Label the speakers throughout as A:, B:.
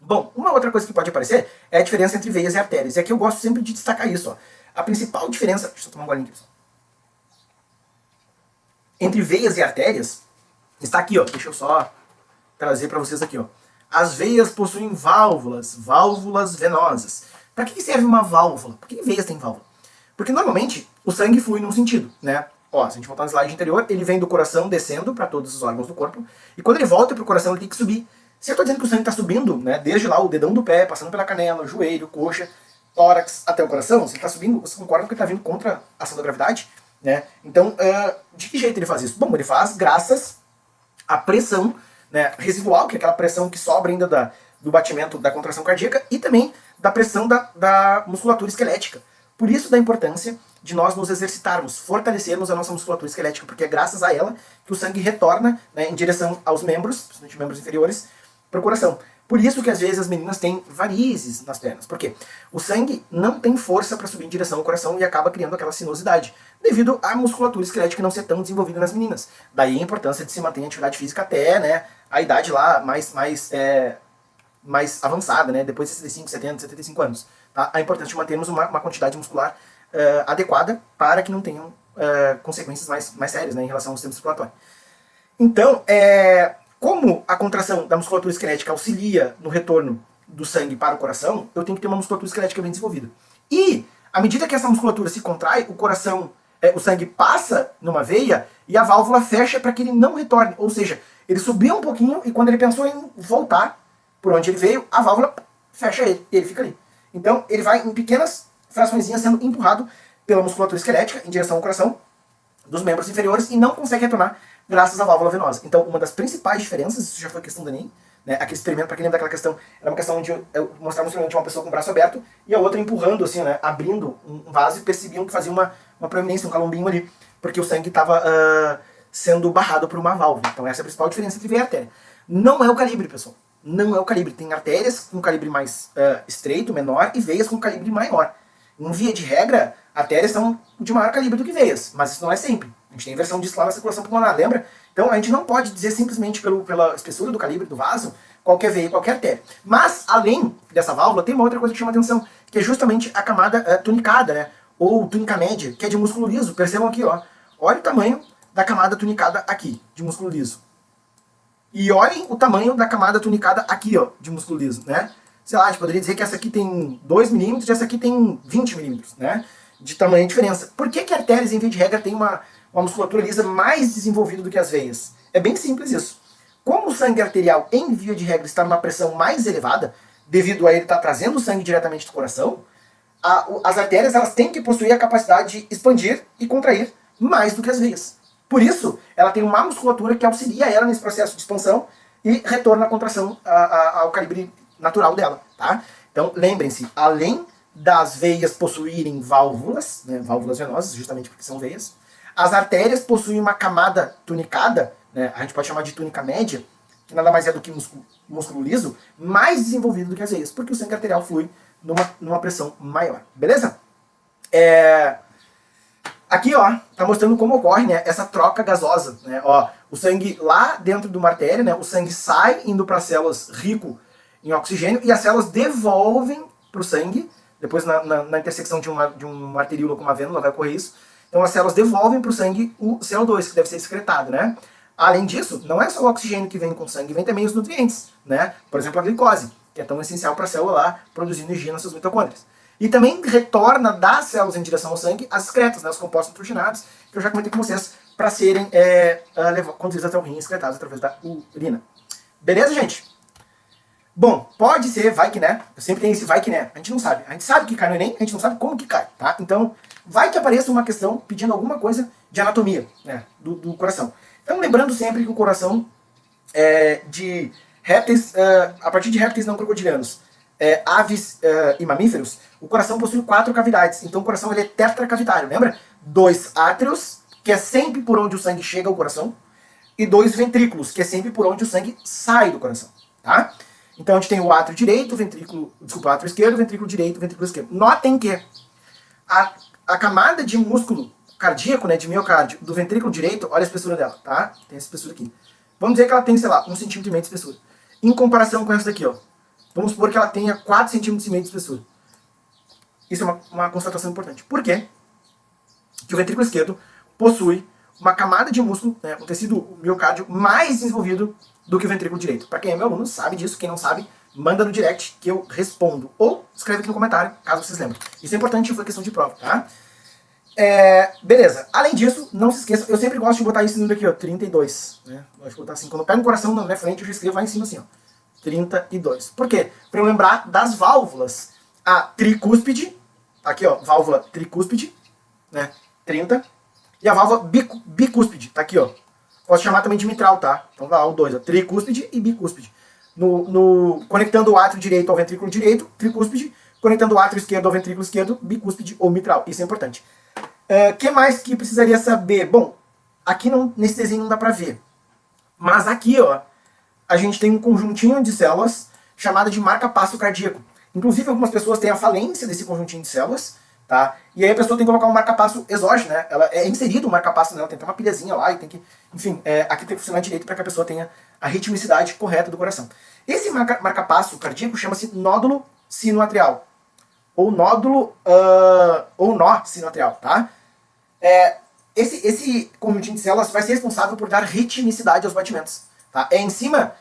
A: Bom, uma outra coisa que pode aparecer é a diferença entre veias e artérias. E aqui eu gosto sempre de destacar isso. Ó. A principal diferença... Deixa eu tomar um golinho aqui, pessoal. Entre veias e artérias está aqui, ó. Deixa eu só trazer para vocês aqui, ó. As veias possuem válvulas, válvulas venosas. Para que serve uma válvula? Por que veias têm válvula? Porque normalmente o sangue flui num sentido, né? Ó, se a gente voltar no slide anterior, ele vem do coração descendo para todos os órgãos do corpo. E quando ele volta pro coração, ele tem que subir. Se eu estou dizendo que o sangue está subindo, né, desde lá o dedão do pé, passando pela canela, joelho, coxa, tórax até o coração, se ele está subindo, você concorda que ele está vindo contra a ação da gravidade? Né? Então, de que jeito ele faz isso? Bom, ele faz graças à pressão, né, residual, que é aquela pressão que sobra ainda do batimento da contração cardíaca, e também da pressão da musculatura esquelética. Por isso da importância de nós nos exercitarmos, fortalecermos a nossa musculatura esquelética, porque é graças a ela que o sangue retorna, né, em direção aos membros, principalmente membros inferiores, para o coração. Por isso que às vezes as meninas têm varizes nas pernas. Por quê? O sangue não tem força para subir em direção ao coração e acaba criando aquela sinuosidade, devido à musculatura esquelética não ser tão desenvolvida nas meninas. Daí a importância de se manter em atividade física até, né, a idade lá mais avançada, né, depois de 65, 70, 75 anos. Tá? A importância de mantermos uma quantidade muscular adequada para que não tenham consequências mais sérias, né, em relação ao sistema circulatório. Então, como a contração da musculatura esquelética auxilia no retorno do sangue para o coração, eu tenho que ter uma musculatura esquelética bem desenvolvida. E, à medida que essa musculatura se contrai, o coração, o sangue passa numa veia e a válvula fecha para que ele não retorne. Ou seja, ele subiu um pouquinho e quando ele pensou em voltar por onde ele veio, a válvula fecha ele e ele fica ali. Então, ele vai em pequenas fraçõezinhas sendo empurrado pela musculatura esquelética em direção ao coração dos membros inferiores e não consegue retornar graças à válvula venosa. Então, uma das principais diferenças, isso já foi questão da NEM, né? Aquele experimento, para quem lembra daquela questão, era uma questão onde eu mostrava um experimento de uma pessoa com o braço aberto e a outra empurrando, assim, né? Abrindo um vaso e percebiam que fazia uma proeminência, um calombinho ali, porque o sangue estava sendo barrado por uma válvula. Então, essa é a principal diferença entre veia e artéria. Não é o calibre, pessoal. Não é o calibre. Tem artérias com calibre mais estreito, menor, e veias com calibre maior. Em via de regra, artérias são de maior calibre do que veias, mas isso não é sempre. A gente tem inversão disso lá na circulação pulmonar, lembra? Então a gente não pode dizer simplesmente pela espessura do calibre do vaso qualquer veia, qualquer artéria. Mas, além dessa válvula, tem uma outra coisa que chama atenção, que é justamente a camada tunicada, né? Ou túnica média, que é de músculo liso. Percebam aqui, ó. Olha o tamanho da camada tunicada aqui, de músculo liso. E olhem o tamanho da camada tunicada aqui, ó, de músculo liso, né? Sei lá, a gente poderia dizer que essa aqui tem 2 milímetros e essa aqui tem 20 milímetros, né? De tamanho e diferença. Por que artérias, em via de regra, tem uma musculatura lisa mais desenvolvida do que as veias? É bem simples isso. Como o sangue arterial, em via de regra, está numa pressão mais elevada, devido a ele estar trazendo o sangue diretamente do coração, as artérias elas têm que possuir a capacidade de expandir e contrair mais do que as veias. Por isso, ela tem uma musculatura que auxilia ela nesse processo de expansão e retorna a contração ao calibre natural dela, tá? Então, lembrem-se, além das veias possuírem válvulas, né, válvulas venosas, justamente porque são veias, as artérias possuem uma camada tunicada, né, a gente pode chamar de túnica média, que nada mais é do que músculo liso, mais desenvolvido do que as veias, porque o sangue arterial flui numa pressão maior, beleza? Aqui, ó, tá mostrando como ocorre, né, essa troca gasosa, né, ó, o sangue lá dentro de uma artéria, né, o sangue sai indo para células rico em oxigênio e as células devolvem para o sangue, depois na intersecção de uma arteríola com uma vênula vai ocorrer isso, então as células devolvem para o sangue o CO2, que deve ser excretado, né? Além disso, não é só o oxigênio que vem com o sangue, vem também os nutrientes, né? Por exemplo, a glicose, que é tão essencial para a célula lá produzir energia nas suas mitocôndrias. E também retorna das células em direção ao sangue as excretas, né, os compostos nitrogenados, que eu já comentei com vocês, para serem conduzidos até o rim, excretados através da urina. Beleza, gente? Bom, pode ser, vai que né, eu sempre tenho esse vai que né, a gente não sabe. A gente sabe que cai no Enem, a gente não sabe como que cai, tá? Então, vai que apareça uma questão pedindo alguma coisa de anatomia, né, do coração. Então, lembrando sempre que o coração de répteis, a partir de répteis não crocodilianos, aves e mamíferos, o coração possui 4 cavidades. Então o coração ele é tetracavitário, lembra? 2 átrios, que é sempre por onde o sangue chega ao coração, e 2 ventrículos, que é sempre por onde o sangue sai do coração, tá? Então a gente tem o átrio direito, o átrio esquerdo, o ventrículo direito, o ventrículo esquerdo. Notem que a camada de músculo cardíaco, né, de miocárdio, do ventrículo direito, olha a espessura dela, tá? Tem essa espessura aqui. Vamos dizer que ela tem, sei lá, 1,5 cm de espessura. Em comparação com essa daqui, ó. Vamos supor que ela tenha 4,5 cm de espessura. Isso é uma constatação importante. Por quê? Que o ventrículo esquerdo possui uma camada de músculo, né, um tecido miocárdio mais desenvolvido do que o ventrículo direito. Para quem é meu aluno sabe disso, quem não sabe, manda no direct que eu respondo. Ou escreve aqui no comentário, caso vocês lembrem. Isso é importante, foi questão de prova, tá? Beleza. Além disso, não se esqueça, eu sempre gosto de botar esse número aqui, ó, 32. Né? Gosto de botar assim, quando eu pego um coração na minha frente, eu já escrevo lá em cima assim, ó, 32. Por quê? Para eu lembrar das válvulas. A tricúspide, tá aqui, ó, válvula tricúspide, né, 30. E a válvula bicúspide, tá aqui, ó. Posso chamar também de mitral, tá? Então vai lá, o 2, ó, tricúspide e bicúspide. Conectando o átrio direito ao ventrículo direito, tricúspide. Conectando o átrio esquerdo ao ventrículo esquerdo, bicúspide ou mitral. Isso é importante. Que mais que precisaria saber? Bom, aqui nesse desenho não dá pra ver. Mas aqui, ó, a gente tem um conjuntinho de células chamado de marca-passo cardíaco. Inclusive, algumas pessoas têm a falência desse conjuntinho de células, tá? E aí a pessoa tem que colocar um marca-passo exógeno, né? Ela é inserido um marca-passo nela, tem que ter uma pilhazinha lá e tem que... Enfim, aqui tem que funcionar direito para que a pessoa tenha a ritmicidade correta do coração. Esse marca-passo cardíaco chama-se nódulo sinoatrial. Ou nódulo... ou nó sinoatrial, tá? Esse conjuntinho de células vai ser responsável por dar ritmicidade aos batimentos, tá? É em cima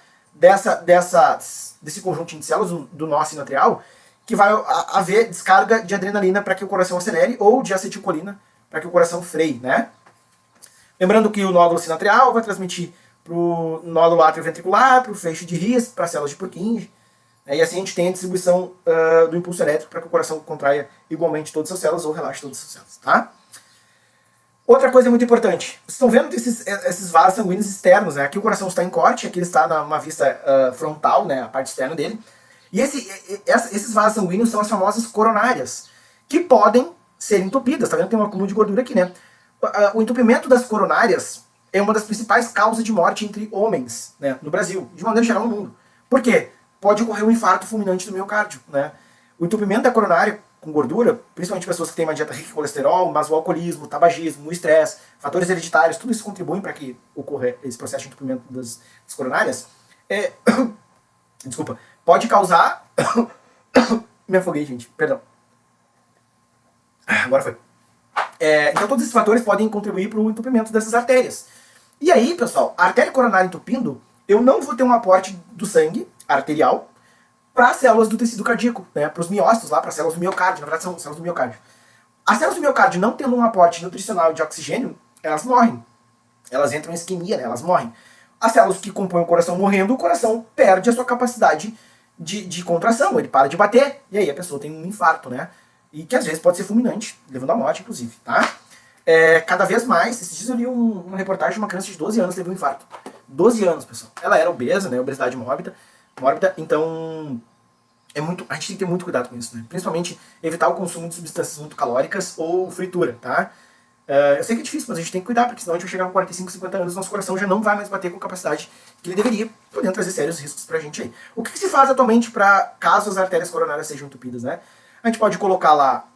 A: desse conjuntinho de células, do nó sinoatrial, que vai haver descarga de adrenalina para que o coração acelere, ou de acetilcolina para que o coração freie, né? Lembrando que o nódulo sinoatrial vai transmitir para o nódulo atrioventricular, para o feixe de His, para as células de Purkinje, né? E assim a gente tem a distribuição do impulso elétrico para que o coração contraia igualmente todas as células ou relaxe todas as células, tá? Outra coisa muito importante, vocês estão vendo esses vasos sanguíneos externos, né? Aqui o coração está em corte, aqui ele está numa vista frontal, né? A parte externa dele. E esses vasos sanguíneos são as famosas coronárias, que podem ser entupidas. Tá vendo que tem um acúmulo de gordura aqui, né? O entupimento das coronárias é uma das principais causas de morte entre homens, né, no Brasil, de maneira geral no mundo. Por quê? Pode ocorrer um infarto fulminante do miocárdio, né? O entupimento da coronária com gordura, principalmente pessoas que têm uma dieta rica em colesterol, mas o alcoolismo, o tabagismo, o estresse, fatores hereditários, tudo isso contribuem para que ocorra esse processo de entupimento das coronárias. Desculpa. Pode causar... Me afoguei, gente. Perdão. Agora foi. Então todos esses fatores podem contribuir para o entupimento dessas artérias. E aí, pessoal, a artéria coronária entupindo, eu não vou ter um aporte do sangue arterial para as células do tecido cardíaco, né, para os miócitos lá, para as células do miocárdio. Na verdade são células do miocárdio. As células do miocárdio não tendo um aporte nutricional de oxigênio, elas morrem. Elas entram em isquemia, né, elas morrem. As células que compõem o coração morrendo, o coração perde a sua capacidade de contração, ele para de bater, e aí a pessoa tem um infarto, né? E que às vezes pode ser fulminante, levando à morte, inclusive, tá? Cada vez mais, esses dias eu li uma reportagem de uma criança de 12 anos que teve um infarto. 12 anos, pessoal. Ela era obesa, né? Obesidade mórbida, então a gente tem que ter muito cuidado com isso, né? Principalmente evitar o consumo de substâncias muito calóricas ou fritura, tá? Eu sei que é difícil, mas a gente tem que cuidar, porque senão a gente vai chegar com 45, 50 anos, nosso coração já não vai mais bater com a capacidade que ele deveria, podendo trazer sérios riscos pra gente aí. O que se faz atualmente para caso as artérias coronárias sejam entupidas, né? A gente pode colocar lá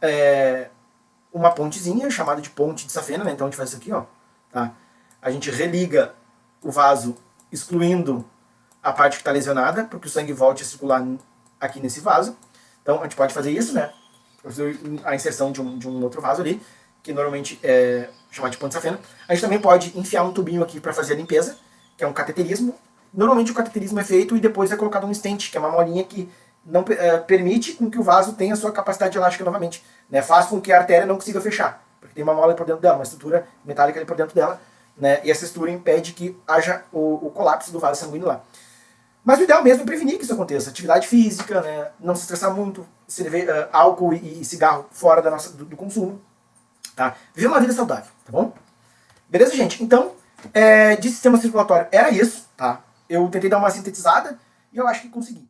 A: uma pontezinha, chamada de ponte de safena, né? Então a gente faz isso aqui, ó. Tá? A gente religa o vaso, excluindo a parte que está lesionada, para que o sangue volte a circular aqui nesse vaso. Então a gente pode fazer isso, né? A inserção de um outro vaso ali, que normalmente é chamado de ponte de safena. A gente também pode enfiar um tubinho aqui para fazer a limpeza, que é um cateterismo. Normalmente o cateterismo é feito e depois é colocado um stent, que é uma molinha que não permite com que o vaso tenha a sua capacidade elástica novamente, né? Faz com que a artéria não consiga fechar, porque tem uma mola por dentro dela, uma estrutura metálica ali por dentro dela, né? E essa estrutura impede que haja o colapso do vaso sanguíneo lá. Mas o ideal mesmo é prevenir que isso aconteça. Atividade física, né? Não se estressar muito, álcool e cigarro fora do consumo, tá? Viver uma vida saudável, tá bom? Beleza, gente? Então, de sistema circulatório era isso, tá? Eu tentei dar uma sintetizada e eu acho que consegui.